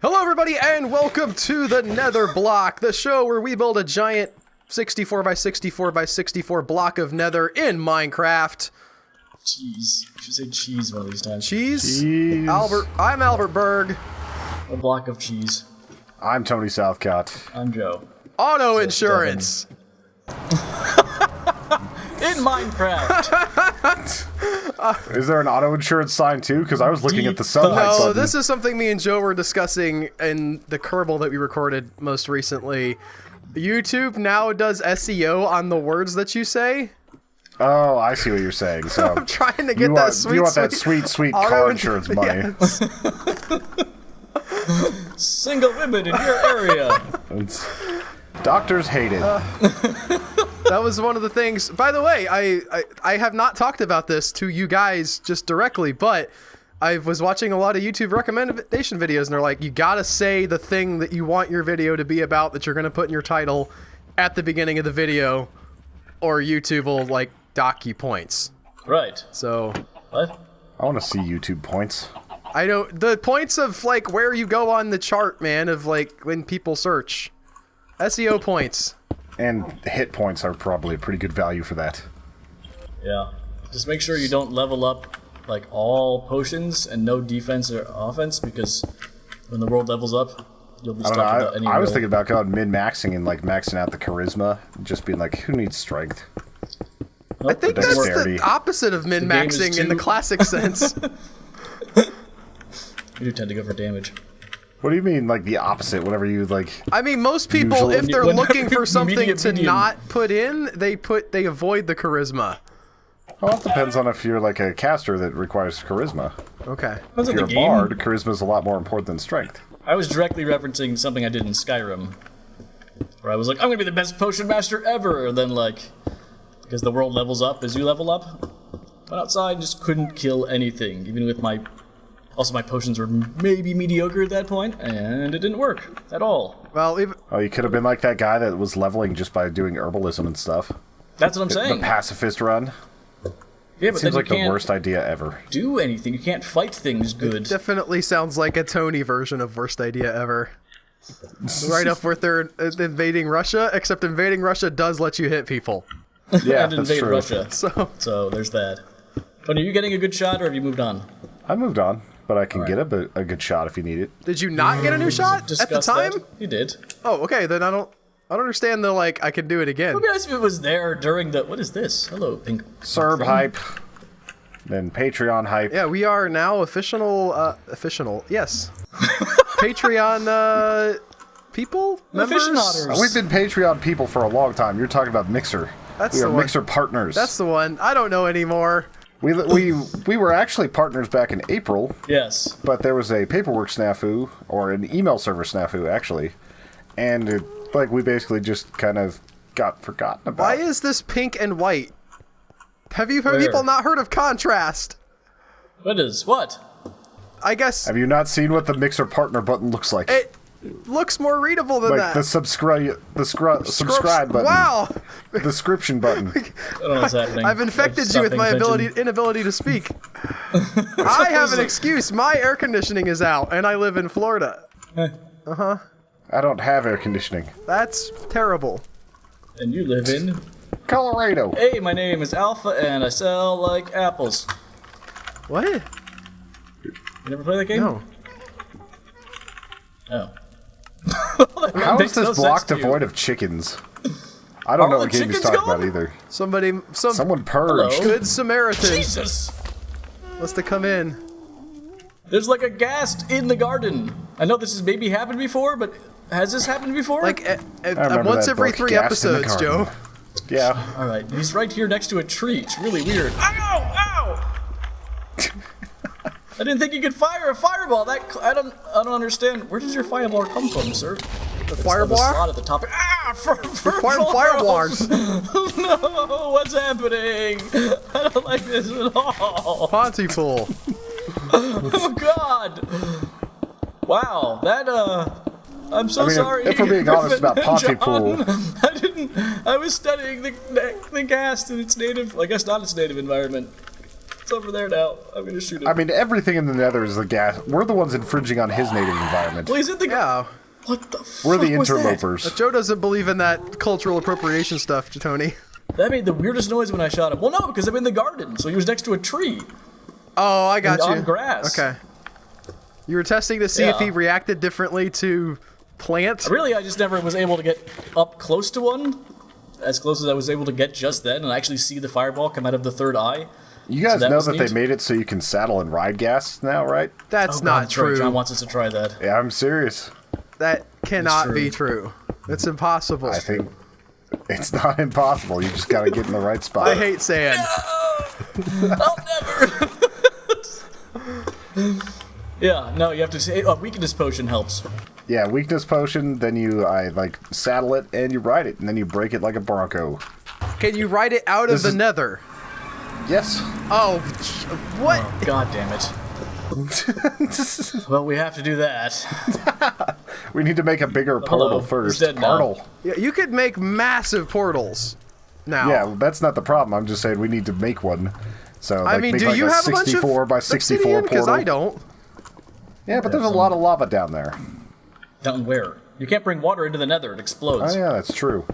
Hello everybody and welcome to the Netherblock, the show where we build a giant 64 by 64 by 64 block of nether in Minecraft. Cheese. You should say cheese one of these times. Cheese? I'm Albert Berg. A block of cheese. I'm Tony Southcott. I'm Joe. Auto insurance. In Minecraft. Is there an auto insurance sign too? Because I was looking at the subtype No, button. this is something me and Joe were discussing in the Kerbal that we recorded most recently. YouTube now does SEO on the words that you say. Oh, I see what you're saying. So I'm trying to get that you want that sweet car insurance money. Yes. Single women in your area. Doctors hate it. That was one of the things. By the way, I have not talked about this to you guys just directly, but I was watching a lot of YouTube recommendation videos, and they're like, you gotta say the thing that you want your video to be about that you're gonna put in your title at the beginning of the video, or YouTube will like dock you points. Right. So What? I want to see YouTube points. I don't. The points of like where you go on the chart, man, of like when people search. SEO points. And hit points are probably a pretty good value for that. Yeah. Just make sure you don't level up like all potions and no defense or offense, because when the world levels up, you'll be stuck without any I was thinking about going min-maxing and like maxing out the charisma, just being like, who needs strength? I think that's Dexterity. the opposite of min-maxing in the classic sense. You do tend to go for damage. What do you mean, like the opposite? Whatever you like. I mean, most people, Usually- if they're looking for something to medium. not put in, they avoid the charisma. Well, it depends on if you're like a caster that requires charisma. Okay. Depends If on you're the a game. bard, charisma is a lot more important than strength. I was directly referencing something I did in Skyrim, where I was like, I'm gonna be the best potion master ever, and then like, because the world levels up as you level up, went outside and just couldn't kill anything, even with my. Also, my potions were maybe mediocre at that point, and it didn't work at all. Well, even, Oh, you could have been like that guy that was leveling just by doing herbalism and stuff. That's what I'm The saying. pacifist run. Yeah, but Seems then like you the can't worst idea ever. do anything. You can't fight things good. definitely sounds like a Tony version of worst idea ever. Right up with their invading Russia, except invading Russia does let you hit people. Yeah, And that's invade true. Russia. So there's that. Tony, are you getting a good shot, or have you moved on? I moved on, but I can get a good shot if you need it. did you not get a new shot at the Discuss time? that? You did. Oh, okay. Then I don't understand the like. I can do it again. It'd be nice if it was there during the. What is this? Hello, pink. Serb hype, then Patreon hype. Yeah, we are now official. Yes. Patreon people members. Aficionados. We've been Patreon people for a long time. You're talking about Mixer. That's we the are one. Mixer partners. That's the one. I don't know anymore. we were actually partners back in April, Yes. but there was a paperwork snafu or an email server snafu actually, and we basically just kind of got forgotten about. Why is this pink and white? Have Where? people not heard of contrast? What is what? I guess Have you not seen what the Mixer partner button looks like? it looks more readable than Like that. the subscribe button. Wow, Description button. I don't know what's happening. I've infected I've you with stopped my paying attention. inability to speak. I have an excuse. My air conditioning is out, and I live in Florida. I don't have air conditioning. That's terrible. And you live in. Colorado. Hey, my name is Alpha, and I sell like apples. What? You never play that game? No. Oh. How Makes is no this block sense to you. devoid of chickens? I don't know All what the game he's chickens talking about gone? either. Someone Purged. Hello? good Samaritan Jesus! must have come in. There's like a ghast in the garden. I know this has maybe happened before, but has this happened before? Like remember once that every book, 3 Gas in the episodes, Garden. Joe. Yeah. All right, he's right here next to a tree. It's really weird. Ow! Ow! I didn't think you could fire a fireball. I don't understand. Where does your fireball come from, sir? The The fireball? slot at the top. Ah! Fireballs. No! What's happening? I don't like this at all. Pontypool. Oh God! Wow, that I'm so I mean, sorry. if we're being honest Griffin about and Pontypool- John. I was studying the ghast in its native. I guess not its native environment. It's over there now. I'm gonna shoot him. I mean, everything in the Nether is the gas. We're the ones infringing on his native environment. Well, he's in the... Yeah. What the fuck We're the was that? interlopers. Joe doesn't believe in that cultural appropriation stuff, Tony. That made the weirdest noise when I shot him. Well, no, because I'm in the garden, so he was next to a tree. Oh, I got And you. on grass. Okay. You were testing to see if Yeah. he reacted differently to plant? Really, I just never was able to get up close to one. As close as I was able to get just then, and actually see the fireball come out of the third eye. You guys that know was that they neat. made it so you can saddle and ride gas now, right? That's Oh, not God, that's right. true. John wants us to try that. Yeah, I'm serious. That cannot true. be true. It's impossible. I think it's not impossible. You just gotta get in the right spot. I hate sand. I'll never. Yeah, no, you have to say. Oh, weakness potion helps. Yeah, weakness potion. Then I saddle it and you ride it, and then you break it like a bronco. Can you write it out of This the is- nether? Yes. Oh, what? God damn it. Well, we have to do that. We need to make a bigger portal Hello, first. he's dead now. Portal. Yeah, you could make massive portals now. Yeah, well, that's not the problem. I'm just saying we need to make one. So I mean, make do like you a have a bunch of 64 by 64 obsidian? Because portal. I don't. Yeah, but there's a lot of lava down there. Down where? You can't bring water into the nether, it explodes. Oh yeah, that's true.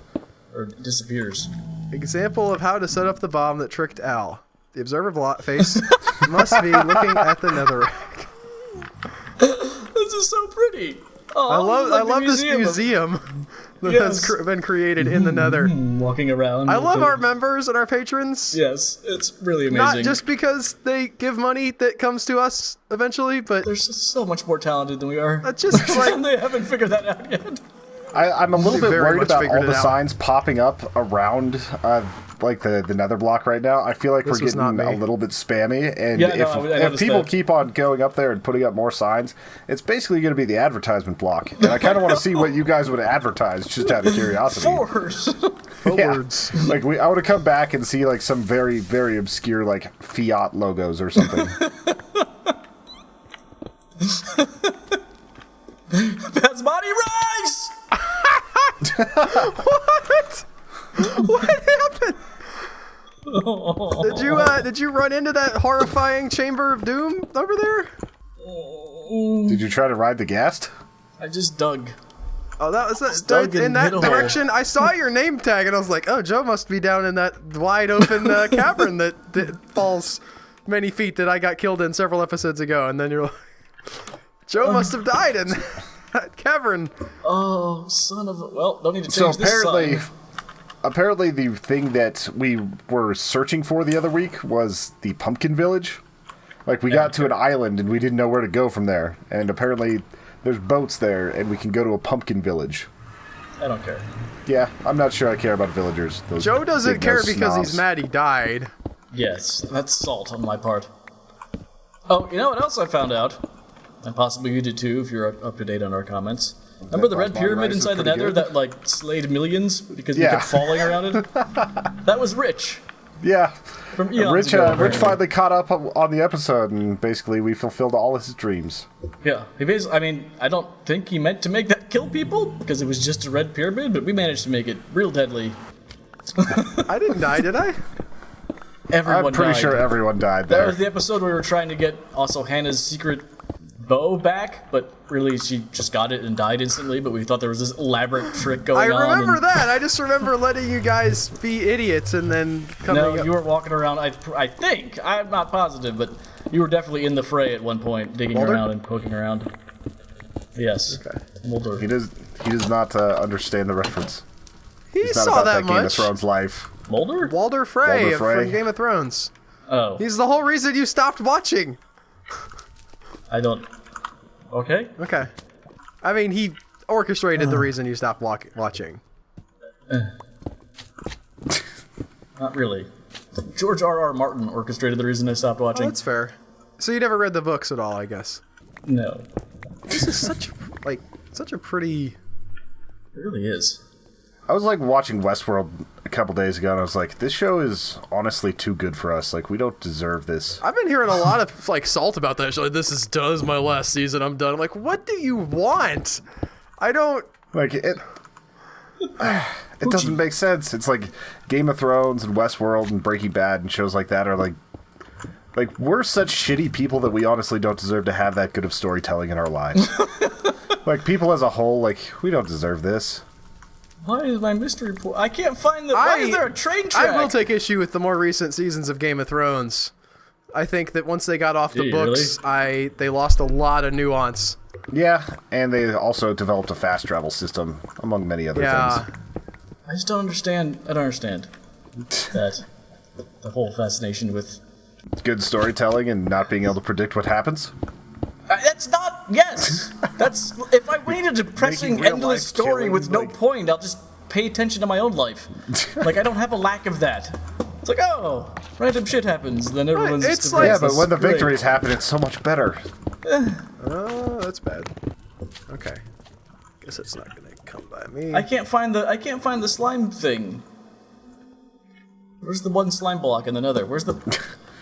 Or it disappears. Example of how to set up the bomb that tricked Al. The observer face must be looking at the nether. This is so pretty. Oh, I love this museum that has Yes. been created in the nether. Walking around. I with love the- our members and our patrons. Yes, it's really amazing. Not just because they give money that comes to us eventually, but They're so much more talented than we are. just like And they haven't figured that out yet. I'm a little bit very worried much about figured all the it out. signs popping up around like the Netherblock right now. I feel like This we're was not getting a me. little bit spammy, and Yeah, no, I if noticed people that. keep on going up there and putting up more signs, it's basically going to be the advertisement block. And I kind of want to see what you guys would advertise, just out of curiosity. Force. Yeah. words. Like I want to come back and see like some very very obscure like Fiat logos or something. That's body rise. What? What happened? Did you run into that horrifying chamber of doom over there? Did you try to ride the ghast? I just dug. Oh, that was Dug in and that hit a hole. direction. I saw your name tag and I was like, oh, Joe must be down in that wide open cavern that falls many feet that I got killed in several episodes ago. And then you're like, Joe must have died in that cavern. Oh, son of a... Well, don't need to So change this sign. apparently the thing that we were searching for the other week was the pumpkin village. Like we got to an island and we didn't know where to go from there. And apparently there's boats there and we can go to a pumpkin village. I don't care. Yeah, I'm not sure I care about villagers. Those Joe doesn't big care nose because he's snobs. mad he died. Yes, that's salt on my part. Oh, you know what else I found out? And possibly you did too, if you're up to date on our comments. Remember the red Body pyramid Rise is inside the pretty nether good. that, like, slayed millions because we Yeah. kept falling around it? That was Rich. Yeah. From eons Rich, ago, Rich apparently. finally caught up on the episode and basically we fulfilled all his dreams. Yeah, he basically, I mean, I don't think he meant to make that kill people because it was just a red pyramid, but we managed to make it real deadly. I didn't die, did I? Everyone I'm pretty died. sure everyone died That there. was the episode where we were trying to get also Hannah's secret bow back, but really she just got it and died instantly, but we thought there was this elaborate trick I going on. remember and- that. I just remember letting you guys be idiots and then coming No, up. you were walking around, I think, I'm not positive, but you were definitely in the fray at one point, digging Mulder? around and poking around. Yes. Okay. Mulder. He does not understand the reference. He It's not saw about that Game of much. Thrones life. Mulder? Walder Frey, Walder Frey. from Game of Thrones. Oh, He's the whole reason you stopped watching. I don't... Okay. Okay. I mean, he orchestrated the reason you stopped watching. Not really. George R.R. Martin orchestrated the reason I stopped Oh, watching. that's fair. So you never read the books at all, I guess. No. This is such a pretty... It really is. I was like watching Westworld a couple days ago and I was like, this show is honestly too good for us. Like, we don't deserve this. I've been hearing a lot of like salt about that show. Like, this is my last season. I'm done. I'm like, what do you want? I don't. Like, it doesn't make sense. It's like Game of Thrones and Westworld and Breaking Bad and shows like that are like Like, we're such shitty people that we honestly don't deserve to have that good of storytelling in our lives. Like, people as a whole, like, we don't deserve this. Why is my mystery pool? I can't find the. Why is there a train track? I will take issue with the more recent seasons of Game of Thrones. I think that once they got off the books, really? they lost a lot of nuance. Yeah, and they also developed a fast travel system, among many other things. I just don't understand. I don't understand that the whole fascination with good storytelling and not being able to predict what happens. That's not. Yes, that's. If I need a depressing, endless story with no point, I'll just pay attention to my own life. Like, I don't have a lack of that. It's like, oh, random shit happens, then everyone's. It's like, yeah, but when the victories happen, it's so much better. Oh, that's bad. Okay, guess it's not gonna come by me. I can't find the slime thing. Where's the one slime block and another? Where's the?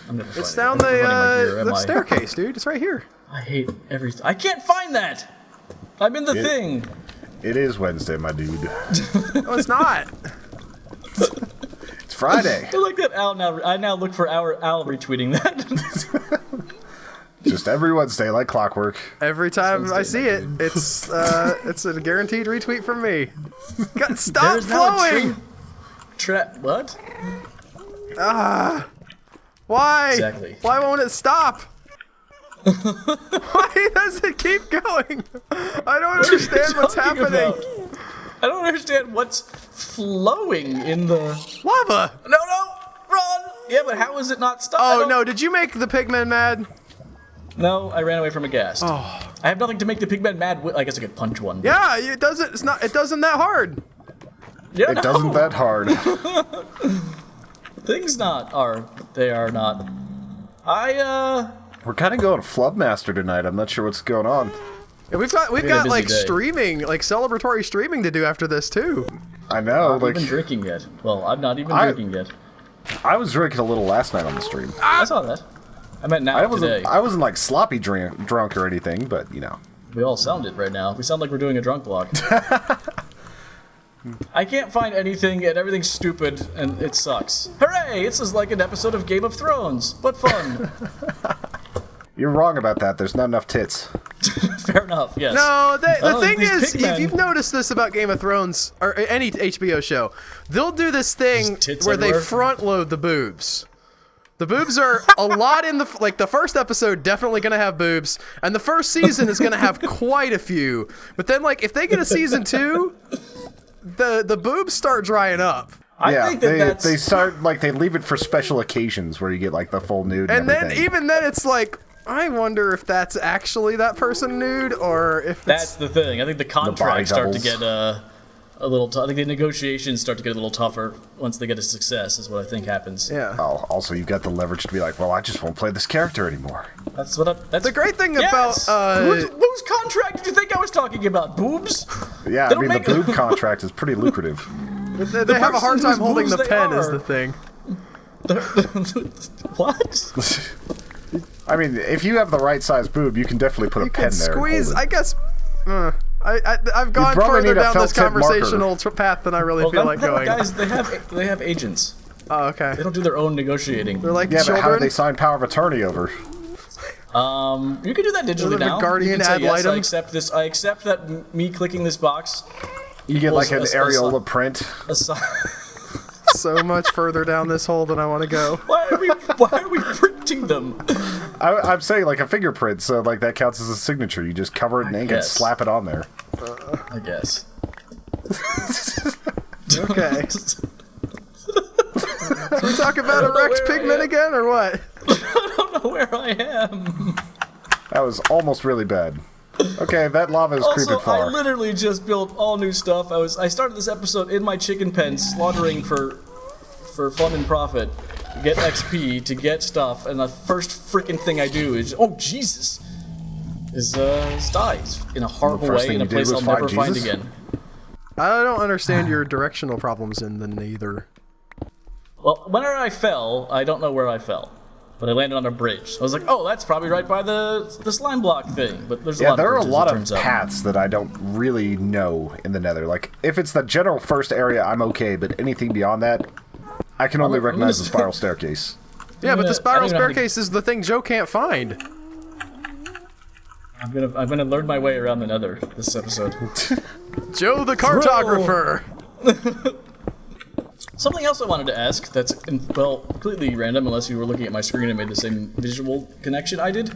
I'm never It's finding down it. I'm never finding my gear, the am I? staircase, dude. It's right here. I hate everything. I can't find that. I'm in the thing. It is Wednesday, my dude. No, it's not. It's Friday. I like that Al now. I now look for Al retweeting that. Just every Wednesday, like clockwork. Every time I see it, it's a guaranteed retweet from me. God, stop There's now a flowing! What? Why? Exactly. Why won't it stop? Why does it keep going? I don't understand what's happening. I don't understand what's flowing in the Lava! No, run! Yeah, but how is it not stopped? Oh no, did you make the pigmen mad? No, I ran away from a ghast. Oh. I have nothing to make the pigmen mad with. I guess I could punch one. Yeah, it doesn't. It's not. It doesn't that hard. Yeah, It doesn't that hard. Things not are. They are not. We're kind of going Flubmaster tonight. I'm not sure what's going on. Yeah, we've got busy like day. streaming, like celebratory streaming to do after this too. I know, I'm like even drinking yet. Well, I'm not even drinking yet. I was drinking a little last night on the stream. I saw that. I meant now today. I wasn't like sloppy drunk or anything, but you know. We all sound it right now. We sound like we're doing a drunk vlog. I can't find anything, and everything's stupid, and it sucks. Hooray! This is like an episode of Game of Thrones, but fun. You're wrong about that. There's not enough tits. Fair enough, yes. No, the thing these is, pigmen- if you've noticed this about Game of Thrones or any HBO show, they'll do this thing Just tits where they everywhere? front load the boobs. The boobs are a lot in the like the first episode definitely gonna have boobs, and the first season is gonna have quite a few. But then like if they get a season 2, the boobs start drying up. I think that's... they start like they leave it for special occasions where you get like the full nude and And then everything. even then it's like I wonder if that's actually that person nude or if That's it's... the thing. I think the contracts start to doubles. get a little I think the negotiations start to get a little tougher once they get a success, is what I think happens. Yeah. Oh, also you've got the leverage to be like, well, I just won't play this character anymore. That's what that's The great thing Yes! about whose contract did you think I was talking about? Boobs? Yeah, They I don't mean the make- boob contract is pretty lucrative. they have a hard person time whose holding the boobs they pen is are. the thing. What? I mean, if you have the right size boob, you can definitely put a You pen can there. and squeeze. hold it. I guess. I've gone probably further need a down this felt tip conversational path than I really feel like going. Guys, they have agents. Oh, okay. They don't do their own negotiating. They're like Yeah, but how do children. they sign power of attorney over? You can do that digitally the now. Guardian You can say, ad yes, I litem. accept this. I accept that me clicking this box. You get like an Well, areola print. So much further down this hole than I want to go. Why are we printing them? I'm saying like a fingerprint, so like that counts as a signature. You just cover it in ink and guess. slap it on there. I guess. Okay. Can we talk about erect pigment again, or what? I don't know where I am. That was almost really bad. Okay, that lava is creeping Also, I far. literally just built all new stuff. I started this episode in my chicken pen, slaughtering for fun and profit, to get XP, to get stuff, and the first freaking thing I do is, oh Jesus, is dies in a horrible first way thing in a you did place I'll was never find find Jesus? again. I don't understand your directional problems in the Nether. Well, whenever I fell, I don't know where I fell, but I landed on a bridge. I was like, oh, that's probably right by the slime block thing. But there's a Yeah, lot there of are a bridges, lot it of turns out. paths that I don't really know in the Nether. Like, if it's the general first area, I'm okay, but anything beyond that, I can only recognize the spiral staircase. Yeah, but the spiral I don't know how to- staircase is the thing Joe can't find. I'm gonna learn my way around the Nether this episode. Joe the cartographer. Something else I wanted to ask that's, well, completely random unless you were looking at my screen and made the same visual connection I did.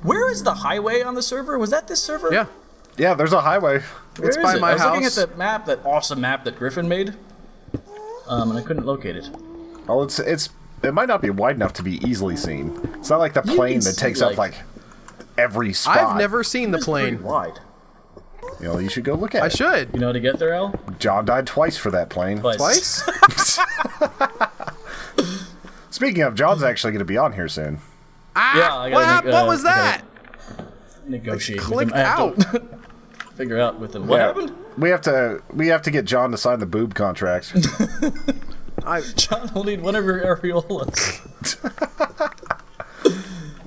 Where is the highway on the server? Was that this server? Yeah. Yeah, there's a highway. Where It's is by it? my I was looking at house. that map, that awesome map that Griffin made, and I couldn't locate it. Oh, it might not be wide enough to be easily seen. It's not like the plane that see, takes up like- like every spot. I've never seen the It's pretty plane. wide. You know, you should go look at I it. should. You know how to get there, Al? John died twice for that plane. Twice? Speaking of, John's actually going to be on here soon. Yeah, I gotta What was that? Negotiate Click with him. I have to figure out with him. What Yeah. happened? We have to get John to sign the boob contract. John will need one of your areolas.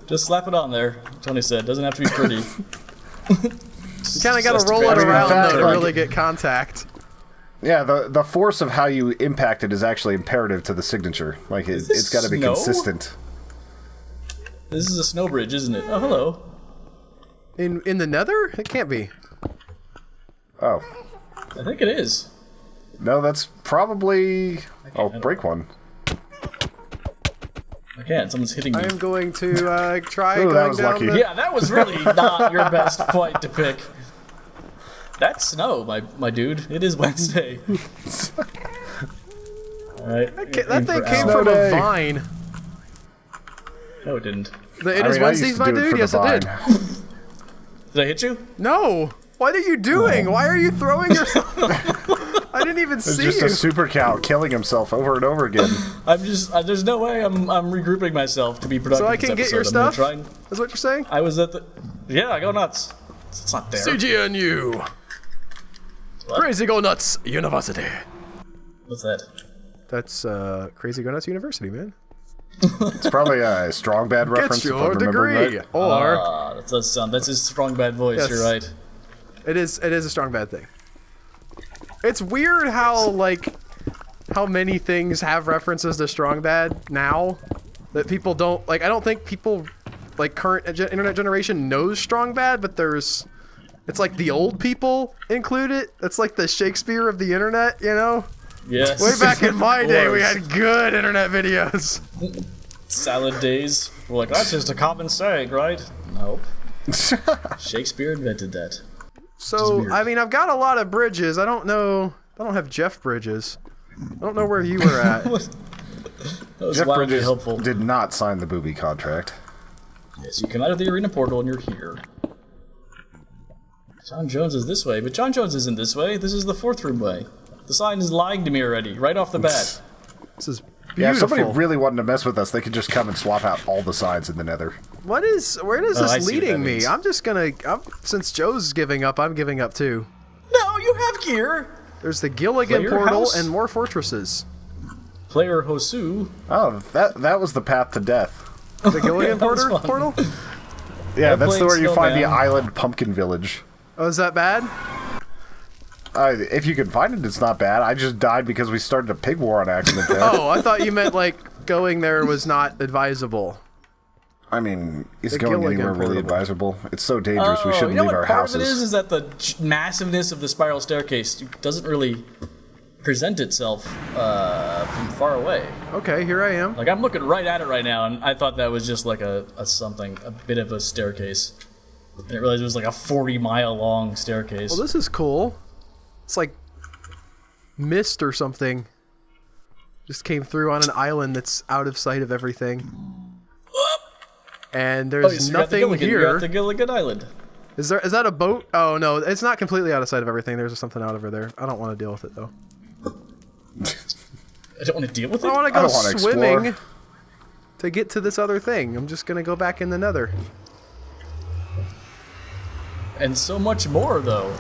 Just slap it on there. Tony said, doesn't have to be pretty. You kind of got Just to roll grab it it in around fact, though to like- really get contact. Yeah, the force of how you impact it is actually imperative to the signature. Like this it's got to be snow? consistent. This is a snow bridge, isn't it? Oh, hello. In the Nether? It can't be. Oh I think it is. no, that's probably. Oh, break one. I can't. Someone's hitting me. I am going to try Ooh, that going was down lucky. the... Yeah, that was really not your best point to pick. That's snow, my dude. It is Wednesday. Alright. That thing came Snow from a day. vine. No, it didn't. It is Wednesdays, my dude? Yes, it did. Did I hit you? No! What are you doing? Why are you throwing yourself? I didn't even It's see just you. a super cow killing himself over and over again. I'm just. there's no way I'm regrouping myself to be productive. So I this can get your episode. I'm stuff? gonna try Is what you're saying? I was at the. Yeah, go nuts. It's not there. CGNU. What? Crazy Go Nuts University. What's that? That's Crazy Go Nuts University, man. It's probably a strong bad reference. Get if your I'm remembering degree. right. Or That does sound. That's his strong bad voice. Yes. You're right. it is a strong bad thing. It's weird how how many things have references to strong bad now that people don't like. I don't think people like current internet generation knows strong bad, but it's like the old people include it. It's like the Shakespeare of the internet, you know? Yes. Way back in my Of day, we course. had good internet videos. Salad days. We're like, that's just a common saying, right? Nope. Shakespeare invented that. So, weird. I mean, I've got a lot of bridges. I don't have Jeff Bridges. I don't know where you were at. That was Jeff wildly Bridges helpful. did not sign the booby contract. Yes, you come out of the arena portal and you're here. John Jones is this way, but John Jones isn't this way. This is the fourth room way. The sign is lying to me already, right off the bat. This is beautiful. Yeah, if somebody really wanted to mess with us, they could just come and swap out all the signs in the Nether. where is I this see what leading that me? means. I'm just gonna, since Joe's giving up, I'm giving up too. No, you have gear! There's the Gilligan Player portal house? and more fortresses. Player Hosu. Oh, that was the path to death. The Gilligan that was portal? fun. Yeah, that's playing where you find the Snowman. island pumpkin village. Oh, is that bad? If you can find it, it's not bad. I just died because we started a pig war on accident there. Oh, I thought you meant like going there was not advisable. I mean, is The going Gilligan anywhere really portable. advisable? It's so dangerous, we shouldn't you know leave what our part houses. of it is that the massiveness of the spiral staircase doesn't really present itself from far away. Okay, here I am. Like, I'm looking right at it right now, and I thought that was just like a bit of a staircase. I didn't realize it was like a 40-mile long staircase. Well, this is cool. It's like mist or something. Just came through on an island that's out of sight of everything. And so there's you got the nothing Gilligan, you got here. the Gilligan Island. Is that a boat? Oh no, it's not completely out of sight of everything. There's something out over there. I don't want to deal with it though. I don't want to deal with it. I want to I go don't wanna swimming explore. to get to this other thing. I'm just gonna go back in the Nether. And so much more, though.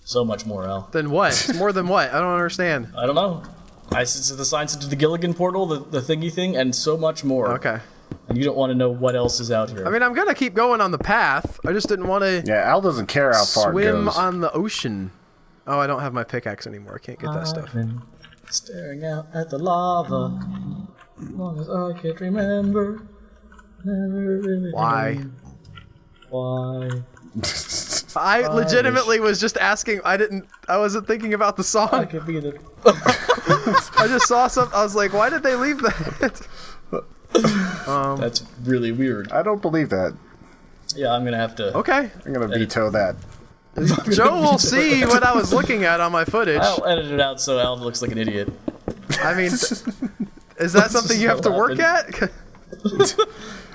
So much more, Al. Then what? More than what? I don't understand. I don't know. I see the signs into the Gilligan portal, the thingy thing, and so much more. Okay. And you don't want to know what else is out here. I mean, I'm gonna keep going on the path. I just didn't want to Yeah, Al doesn't care how far it swim goes. on the ocean. Oh, I don't have my pickaxe anymore. I can't get that stuff. I've been staring out at the lava. As long as I can't remember. Never really Why? know why? I legitimately was just asking. I wasn't thinking about the I song. could be the. I just saw something. I was like, why did they leave that? That's really weird. I don't believe that. Yeah, I'm gonna have to. Okay. I'm gonna veto that. Joe will see what I was looking at on my footage. I'll edit it out so Al looks like an idiot. I mean, is that something you have to work at?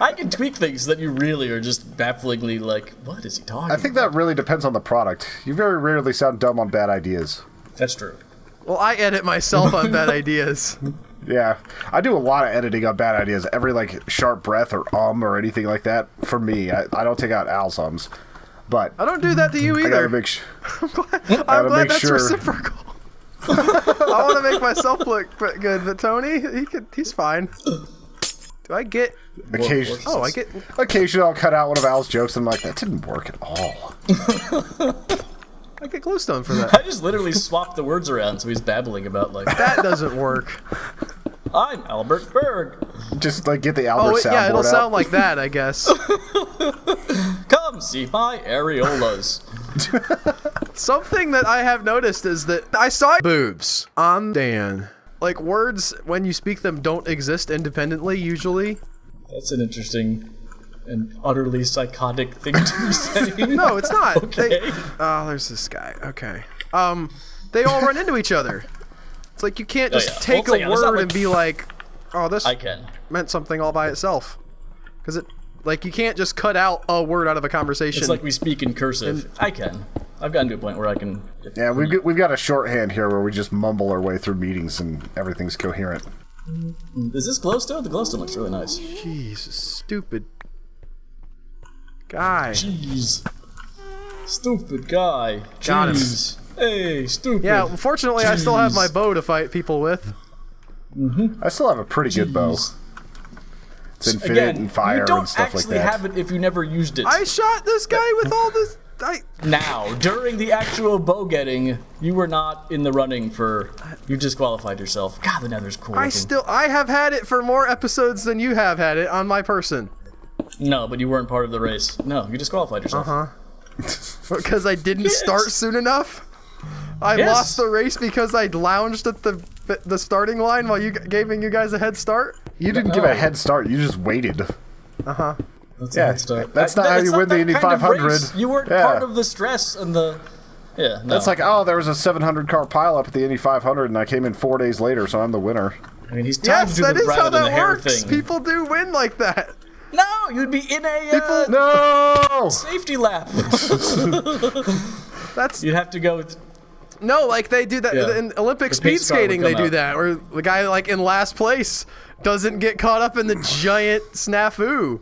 I can tweak things so that you really are just bafflingly like, what is he talking I think that really depends on the product. You very rarely sound dumb on bad ideas. That's true. Well, I edit myself on bad ideas. Yeah, I do a lot of editing on bad ideas. Every like sharp breath or anything like that. For me, I don't take out Al's ums, but I don't do that to you I either. gotta make sure. I'm glad make that's sure. reciprocal. I want to make myself look good, but Tony, he's fine. Do I get? Occasion, Oh, I get. occasionally I'll cut out one of Al's jokes and I'm like, that didn't work at all. I get glowstone for that. I just literally swapped the words around so he's babbling about like, That doesn't work. I'm Albert Berg. Just like get the Albert Oh, soundboard yeah, it'll out. sound like that, I guess. Come see my areolas. Something that I have noticed is that I saw boobs on Dan. Like, words, when you speak them, don't exist independently, usually. That's an interesting and utterly psychotic thing to be saying. No, it's not. Okay. Oh, there's this guy. Okay. They all run into each other. It's like you can't just yeah. take Well, a yeah, it's not word like- and be like, oh, this I can. meant something all by itself. Because you can't just cut out a word out of a conversation. It's like we speak in cursive. I can. I've gotten to a point where I can. Yeah, we've got a shorthand here where we just mumble our way through meetings and everything's coherent. Is this glowstone? The glowstone looks really nice. Jesus, stupid guy. Jeez. Stupid guy. Got him. Jeez. Hey, stupid. Yeah, unfortunately, I still have my Jeez. bow to fight people with. I still have a pretty good bow. Jeez. It's infinite Again, and fire you don't and stuff like actually that. have it if you never used it. I shot this guy with all this. Now, during the actual bow getting, you were not in the running for. You disqualified yourself. God, the Nether's cool. looking. I have had it for more episodes than you have had it on my person. No, but you weren't part of the race. No, you disqualified yourself. Because I didn't Yes. start soon enough. I Yes. lost the race because I lounged at the starting line while giving you guys a head start. You didn't give a head start, you just waited. That's Yeah, a head start. that's not how you win the Indy that kind of 500. race. You weren't Yeah. part of the stress and the. Yeah, no. That's like, oh, there was a 700 car pileup at the Indy 500 and I came in 4 days later, so I'm the winner. I mean, he's timed Yes, to do that the is how rather than that the hair works. thing. People do win like that. No, you'd be in a No! safety lap. That's You'd have to go. With, no, like they do that Yeah. in Olympic The speed pace car would skating. They come do out. that, where the guy like in last place doesn't get caught up in the giant snafu.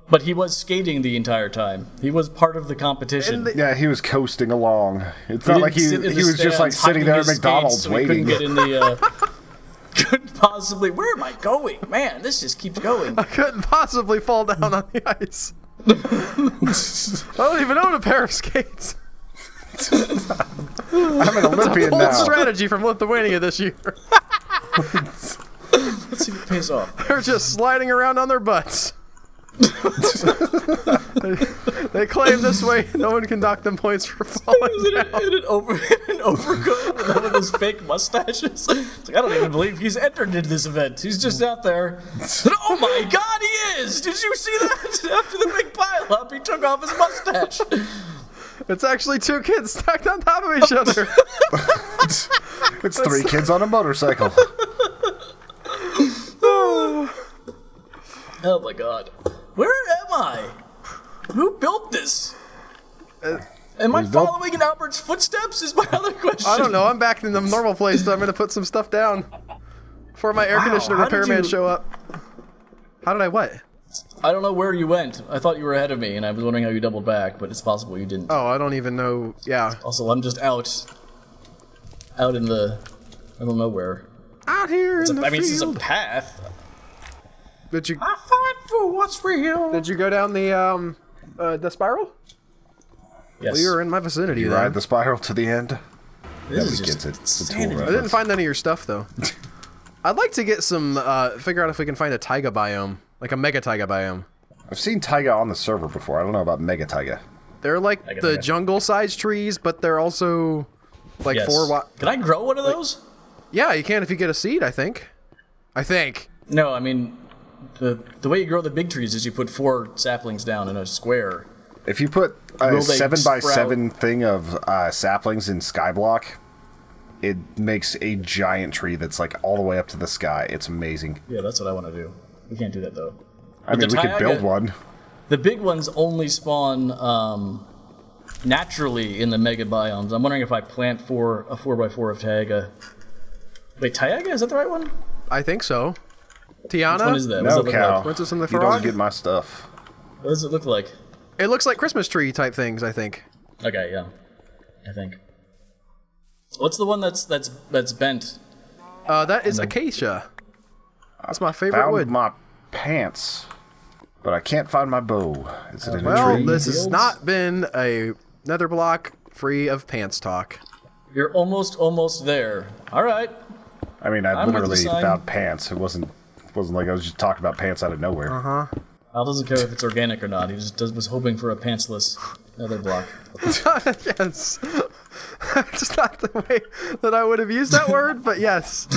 but he was skating the entire time. He was part of the competition. And the- Yeah, he was coasting along. It's He not like didn't he sit in the was just like stands, sitting hiding there at his skates McDonald's so he waiting. couldn't get in the. Couldn't possibly. Where am I going? Man, this just keeps going. I couldn't possibly fall down on the ice. I don't even own a pair of skates. I'm an Olympian Bold now. strategy from Lithuania this year. Let's see if it pays off. They're just sliding around on their butts. They claim this way no one can dock them points for falling down. In an overcoat with one of those fake mustaches. It's like, I don't even believe he's entered into this event. He's just out there. Oh my God, he is! Did you see that? After the big pileup, he took off his mustache. It's actually two kids stacked on top of each other. It's 3 kids on a motorcycle. Oh my God, where am I? Who built this? Am I built- following in Albert's footsteps? Is my other question. I don't know. I'm back in the normal place, so I'm gonna put some stuff down before my air conditioner how did repairman you- show up. How did I what? I don't know where you went. I thought you were ahead of me, and I was wondering how you doubled back, but it's possible you didn't. Oh, I don't even know. Yeah, Also, I'm just out in the, I don't know where. out here in the I mean, this is a field. path. Did you I fight for what's real. did you go down the spiral? Yes. Well, you were in my vicinity. You then. ride the spiral to the end. This is Nobody just gets it. It's a tool insanity. I reference. didn't find any of your stuff though. I'd like to get some, figure out if we can find a taiga biome, like a mega taiga biome. I've seen taiga on the server before. I don't know about mega taiga. They're like the jungle-sized trees, but they're also like Can I grow one of those? Yeah, you can if you get a seed, I think. No, I mean, the way you grow the big trees is you put 4 saplings down in a square. If you put a 7x7 thing of saplings in Skyblock, it makes a giant tree that's like all the way up to the sky. It's amazing. Yeah, that's what I want to do. We can't do that though. I mean, we could build one. The big ones only spawn naturally in the mega biomes. I'm wondering if I plant a 4x4 of taiga. Wait, taiga? Is that the right one? I think so. Tiana? Which one is that? No, Cal. Princess and the You Frog? don't get my stuff. What does it look like? It looks like Christmas tree type things, I think. Okay, yeah. I think. What's the one that's bent? That is acacia. That's my favorite Found wood. my pants, but I can't find my bow. Is it in a Well, tree? this has not been a Netherblock free of pants talk. You're almost there. All right. I mean, I I'm with literally the sign. found pants. It wasn't like I was just talking about pants out of nowhere. Al doesn't care if it's organic or not. He just was hoping for a pantsless Netherblock. Yes. It's not the way that I would have used that word, but yes.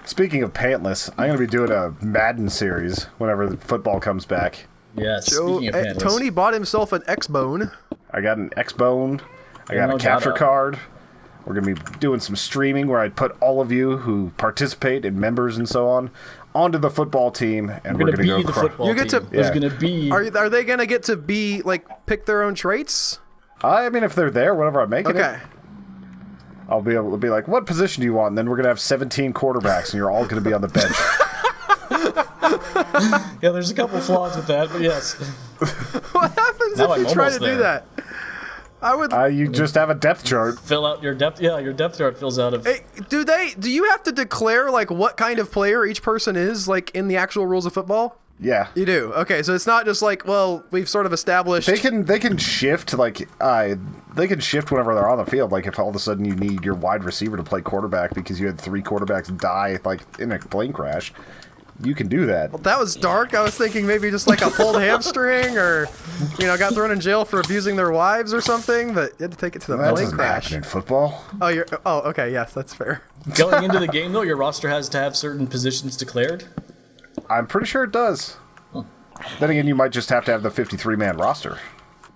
Speaking of pantless, I'm going to be doing a Madden series whenever the football comes back. Yeah, speaking of pantless. Tony bought himself an X-Bone. I got an X-Bone. I got no a capture doubt. card. We're going to be doing some streaming where I put all of you who participate and members and so on onto the football team, and we're going to be go the cry. football You get team. to- There's Yeah. going to be... Are they going to get to be, like, pick their own traits? I mean, if they're there, whenever I'm making Okay. it, I'll be able to be like, what position do you want? And then we're going to have 17 quarterbacks, and you're all going to be on the bench. Yeah, there's a couple flaws with that, but yes. What happens Now if you I'm try almost to do there. that? I would... You just have a depth chart. Fill out your depth... Yeah, your depth chart fills out of... Hey, do you have to declare, like, what kind of player each person is, like, in the actual rules of football? Yeah. You do. Okay, so it's not just like, well, we've sort of established... They can shift, like, they can shift whenever they're on the field. Like, if all of a sudden you need your wide receiver to play quarterback because you had 3 quarterbacks die, like, in a plane crash, you can do that. That was dark. I was thinking maybe just like a pulled hamstring or, got thrown in jail for abusing their wives or something, but you had to take it to the That plane doesn't crash. happen in football. Oh, okay, yes, that's fair. Going into the game, though, your roster has to have certain positions declared. I'm pretty sure it does. Then again, you might just have to have the 53-man roster.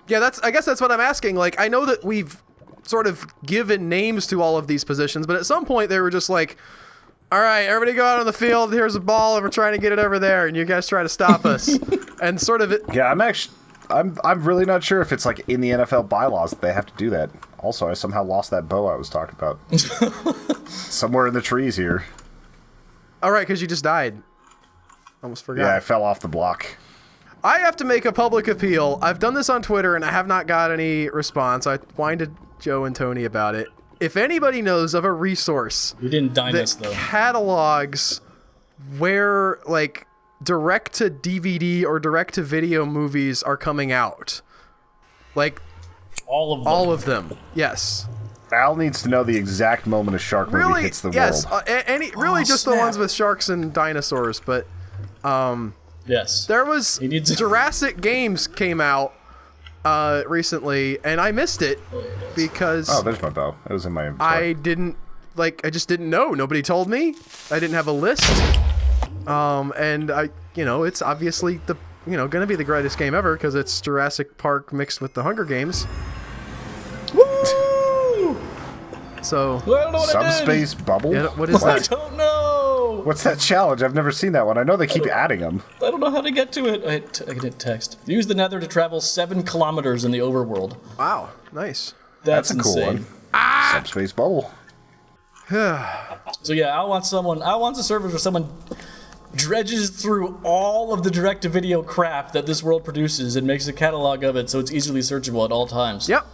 Yeah, I guess that's what I'm asking. Like, I know that we've sort of given names to all of these positions, but at some point they were just like, all right, everybody go out on the field, here's a ball, and we're trying to get it over there, and you guys try to stop us. And sort of it... Yeah, I'm really not sure if it's like in the NFL bylaws that they have to do that. Also, I somehow lost that bow I was talking about. Somewhere in the trees here. All right, because you just died. Almost forgot. Yeah, I fell off the block. I have to make a public appeal. I've done this on Twitter, and I have not got any response. I whined Joe and Tony about it. If anybody knows of a resource You didn't dine us, that though. catalogs where, like, direct-to-DVD or direct-to-video movies are coming out, like, All of them. all of them, yes. Al needs to know the exact moment a shark movie Really, hits the yes. world. Really just the snap. ones with sharks and dinosaurs, but... Yes. There was He needs- Jurassic Games came out recently, and I missed it because Oh, there's my bow. It was in my inventory. I just didn't know. Nobody told me. I didn't have a list. And it's obviously gonna be the greatest game ever because it's Jurassic Park mixed with the Hunger Games. Woo! So, Well, I don't know what I did. Subspace bubble? yeah, what is I that? don't know. What's that challenge? I've never seen that one. I know they keep adding them. I don't know how to get to it. I can hit text. Use the Nether to travel 7 kilometers in the overworld. Wow, nice. That's a cool insane. one. Subspace bubble. So yeah, I want a server where someone dredges through all of the direct-to-video crap that this world produces and makes a catalog of it so it's easily searchable at all times. Yep.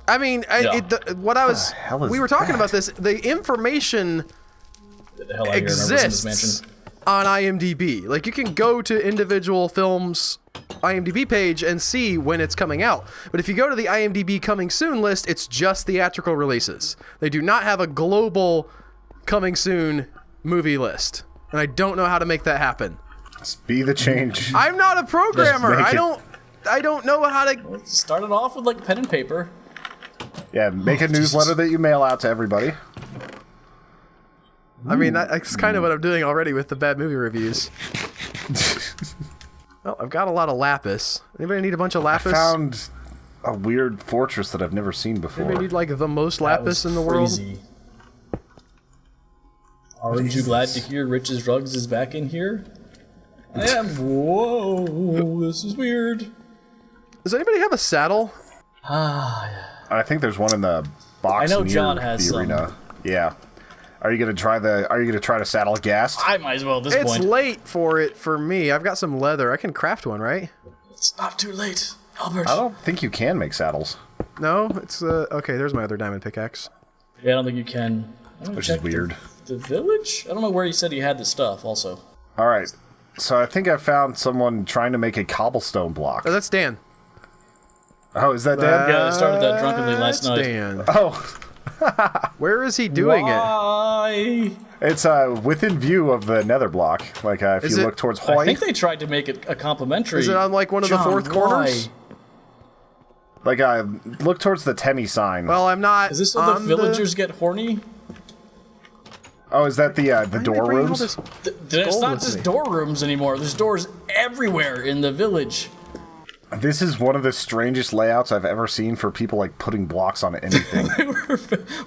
I mean, Yeah. we were talking about this. The information Get the hell out of here and over to this mansion. exists on IMDb. Like, you can go to individual films' IMDb page and see when it's coming out. But if you go to the IMDb coming soon list, it's just theatrical releases. They do not have a global coming soon movie list, and I don't know how to make that happen. Just be the change. I'm not a programmer. Just make I don't know how to. Start it off with like pen and paper. Yeah, make a newsletter that you mail out to everybody. I mean, that's kind of what I'm doing already with the bad movie reviews. Well, I've got a lot of lapis. Anybody need a bunch of lapis? I found a weird fortress that I've never seen before. Anybody need like the most lapis in the world? Aren't you glad to hear Rich's Rugs is back in here? I am. Whoa, this is weird. Does anybody have a saddle? I think there's one in the box I know near John has the arena. some. Yeah. Are you gonna try to saddle a ghast? I might as well at this It's point. late for it for me. I've got some leather. I can craft one, right? It's not too late, Albert. I don't think you can make saddles. No, it's okay. There's my other diamond pickaxe. Yeah, I don't think you can. Which is weird. The village? I don't know where he said he had the stuff. Also. All right. So I think I found someone trying to make a cobblestone block. Oh, that's Dan. Oh, is that Dan? Yeah, I started that drunkenly last That's night. Dan. Oh, Where is he doing it? Why? it's within view of the Netherblock. Like if Is you it- look towards I Hoy. think they tried to make it a complimentary. Is it on like one of the John, fourth corners? why? Like look towards the Temmie sign. Well, I'm not. Is this so the on villagers get horny? Oh, is that the Why are they door bringing all rooms? this- It's Gold not with just me. door rooms anymore. There's doors everywhere in the village. This is one of the strangest layouts I've ever seen for people like putting blocks on anything.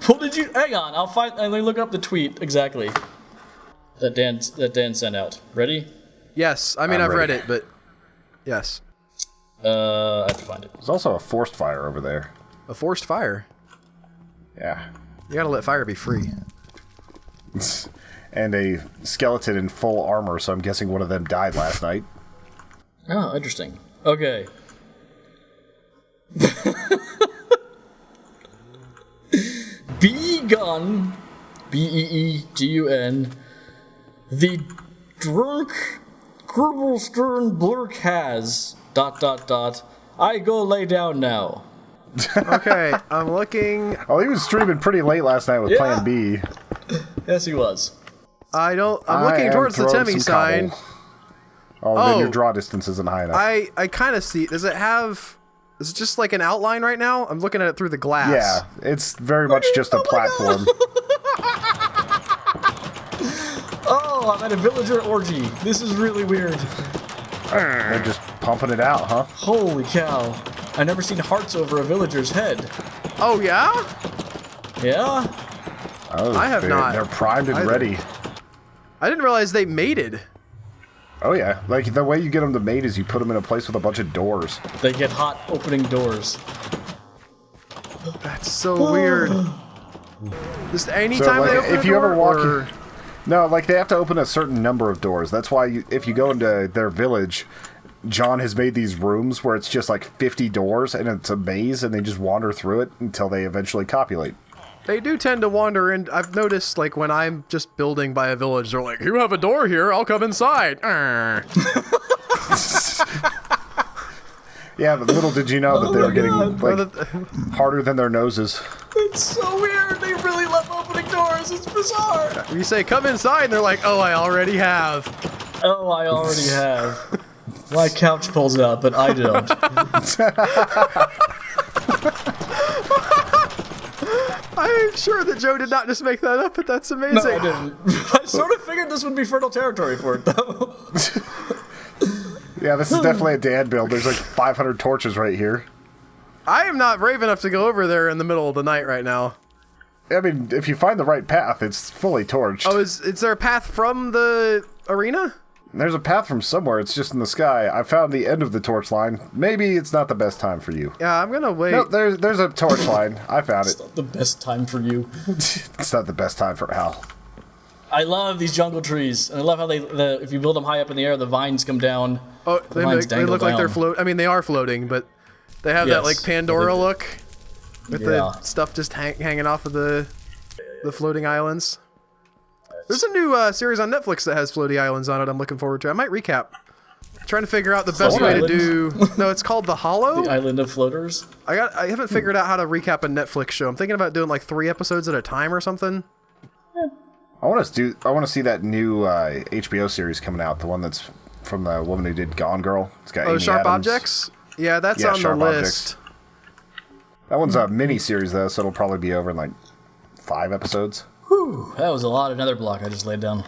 What did you? Hang on, Let me look up the tweet exactly that Dan sent out. Ready? Yes, I mean I'm I've read ready. it, but yes, I have to find it. There's also a forced fire over there. a forced fire. Yeah. You gotta let fire be free. And a skeleton in full armor, so I'm guessing one of them died last night. Oh, interesting. Okay. Beegun, Beegun, the drunk Grubelstern Blurk has, ... I go lay down now. Okay, I'm looking. Oh, he was streaming pretty late last night with Yeah. Plan B. Yes, he was. I'm I looking am towards the throwing Temmie some sign. cobble. Oh, then your Oh. draw distance isn't high enough. I kind of see. Does it have? Is it just like an outline right now? I'm looking at it through the glass. Yeah, it's very much just a platform. Oh, I'm at a villager orgy. This is really weird. They're just pumping it out, huh? Holy cow. I've never seen hearts over a villager's head. Oh yeah. Yeah? Oh, I have not They're primed and either. ready. I didn't realize they mated. Oh yeah, like the way you get them to mate is you put them in a place with a bunch of doors. They get hot opening doors. That's so weird. Just anytime like, they open if a you ever door, walk or... No, like they have to open a certain number of doors. That's why if you go into their village, John has made these rooms where it's just like 50 doors and it's a maze and they just wander through it until they eventually copulate. They do tend to wander in. I've noticed, like, when I'm just building by a village, they're like, you have a door here, I'll come inside. Yeah, but little did you know that they were getting like harder than their noses. It's so weird. They really love opening doors. It's bizarre. You say, come inside, and they're like, oh, I already have. Oh, I already have. My couch pulls out, but I don't. I'm sure that Joe did not just make that up, but that's amazing. No, I didn't. I sort of figured this would be fertile territory for it, though. Yeah, this is definitely a Dan build. There's like 500 torches right here. I am not brave enough to go over there in the middle of the night right now. I mean, if you find the right path, it's fully torched. Oh, is there a path from the arena? There's a path from somewhere. It's just in the sky. I found the end of the torch line. Maybe it's not the best time for you. Yeah, I'm gonna wait. No, there's a torch line. I found it. Not the best time for you. It's not the best time for Al. I love these jungle trees. And I love how if you build them high up in the air, the vines come down. Oh, The vines they dangle look like they're down. float. I mean, they are floating, but they have that like Yes. Pandora look with Yeah. the stuff just hanging off of the floating islands. There's a new series on Netflix that has floaty islands on it. I'm looking forward to. I might recap. Trying to figure out the best Float way to island? do. No, it's called The Hollow. The island of floaters. I haven't figured out how to recap a Netflix show. I'm thinking about doing like 3 episodes at a time or something. I want to see that new HBO series coming out. The one that's from the woman who did Gone Girl. It's got Amy Sharp Adams. Objects? Yeah, that's on the Sharp list. Objects. That one's a mini series though, so it'll probably be over in like 5 episodes. Whew, that was a lot of Netherblock I just laid down.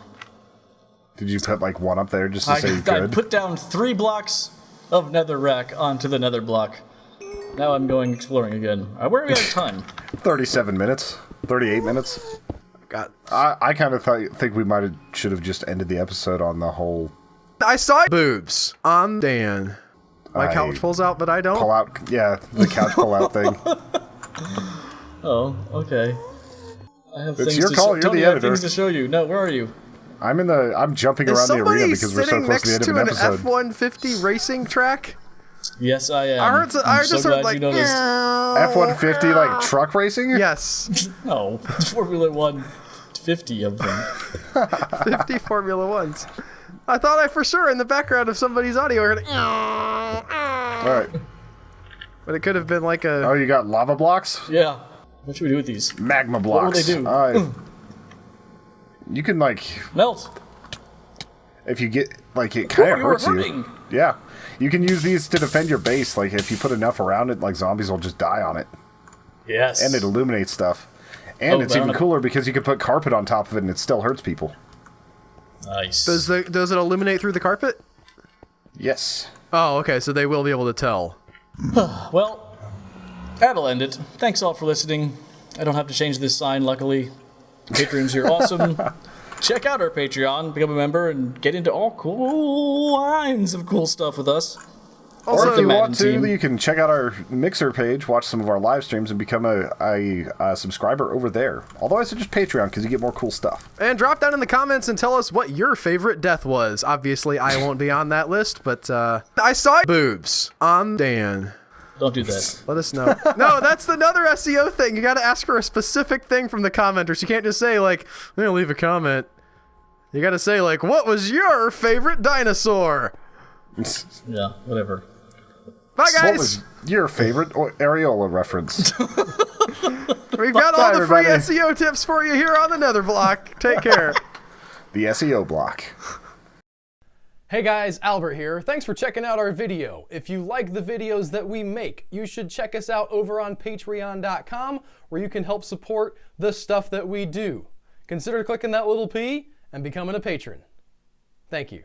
Did you put like one up there just to say you I could? put down 3 blocks of Netherrack onto the Netherblock. Now I'm going exploring again. Where are we out of time? 37 minutes. 38 minutes. God. I kind of think we should have just ended the episode on the whole I saw boobs on Dan. My couch pulls out, but I don't. pull out. Yeah, the couch pull out thing. Oh, okay. I have It's things your to call, you're Tony, the I have editor. things to show you. No, where are you? I'm jumping Is around the somebody arena because we're so sitting close next to the end to of an an episode. F-150 racing track? Yes, I am. I I'm just so heard glad like you noticed. F-150 like truck racing? Yes, No, Formula 150 of them. 50 Formula Ones. I thought I for sure in the background of somebody's audio heard it. All right. But it could have been like a. Oh, you got lava blocks? Yeah. What should we do with these? Magma What blocks. will they do? You can like, Melt. if you get like it kind of you were hurts you. hurting. Yeah, you can use these to defend your base. Like if you put enough around it, like zombies will just die on it, Yes. and it illuminates stuff. And Oh, it's but even on a- cooler because you can put carpet on top of it and it still hurts people. Nice. Does it illuminate through the carpet? Yes. Oh, okay. So they will be able to tell. Well, that'll end it. Thanks all for listening. I don't have to change this sign, luckily. Patrons, you're awesome. Check out our Patreon, become a member, and get into all cool kinds of cool stuff with us. Also, Or if you Madden want to, team. you can check out our Mixer page, watch some of our live streams, and become a subscriber over there. Although I suggest Patreon because you get more cool stuff. and drop down in the comments and tell us what your favorite death was. Obviously, I won't be on that list, but I saw boobs on Dan. Don't do that. Let us know. No, that's another SEO thing. You got to ask for a specific thing from the commenters. You can't just say, like, I'm going to leave a comment. You got to say, like, what was your favorite dinosaur? Yeah, whatever. Bye, What guys. was your favorite Areola reference? We've got all Bye, the free everybody. SEO tips for you here on the Netherblock. Take care. The SEO block. Hey guys, Albert here. Thanks for checking out our video. If you like the videos that we make, you should check us out over on patreon.com where you can help support the stuff that we do. Consider clicking that little P and becoming a patron. Thank you.